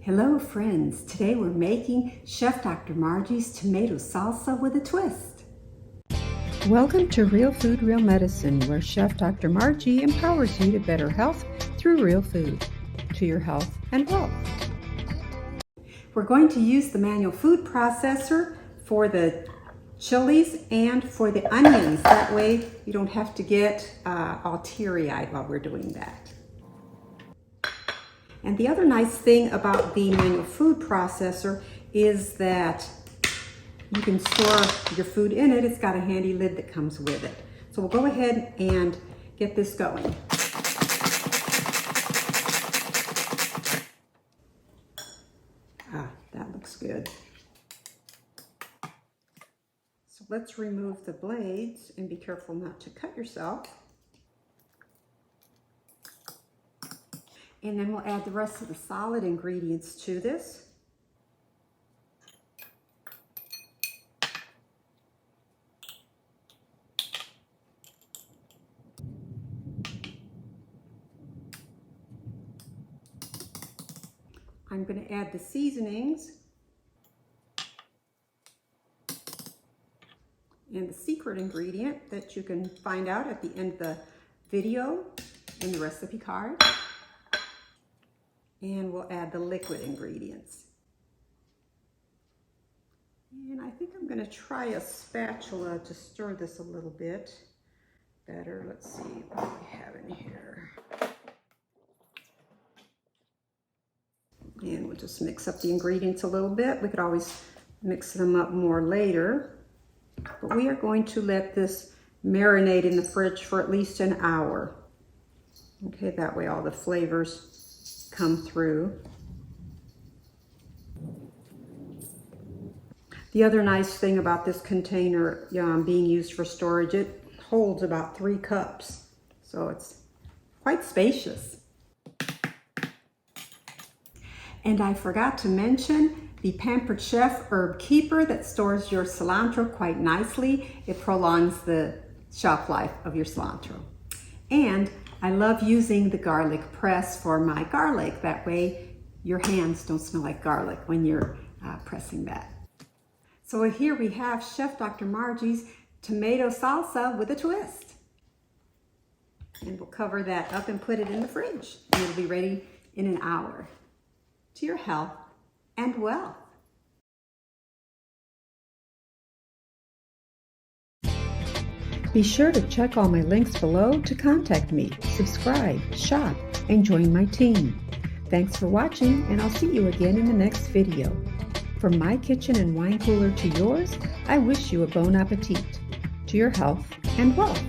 Hello friends, today we're making Chef Dr. Margie's tomato salsa with a twist. Welcome to Real Food, Real Medicine, where Chef Dr. Margie empowers you to better health through real food, to your health and wealth. We're going to use the manual food processor for the chilies and for the onions. That way you don't have to get all teary-eyed while we're doing that. And the other nice thing about the manual food processor is that you can store your food in it. It's got a handy lid that comes with it. So we'll go ahead and get this going. That looks good. So let's remove the blades and be careful not to cut yourself. And then we'll add the rest of the solid ingredients to this. I'm going to add the seasonings and the secret ingredient that you can find out at the end of the video in the recipe card. And we'll add the liquid ingredients. And I think I'm going to try a spatula to stir this a little bit better. Let's see what we have in here. And we'll just mix up the ingredients a little bit. We could always mix them up more later. But we are going to let this marinate in the fridge for at least an hour. Okay, that way all the flavors come through. The other nice thing about this container being used for storage, it holds about 3 cups. So it's quite spacious. And I forgot to mention the Pampered Chef Herb Keeper that stores your cilantro quite nicely. It prolongs the shelf life of your cilantro. And I love using the garlic press for my garlic. That way your hands don't smell like garlic when you're pressing that. So here we have Chef Dr. Margie's tomato salsa with a twist. And we'll cover that up and put it in the fridge. And it'll be ready in an hour. To your health and wealth. Be sure to check all my links below to contact me, subscribe, shop, and join my team. Thanks for watching, and I'll see you again in the next video. From my kitchen and wine cooler to yours, I wish you a bon appetit, to your health and wealth.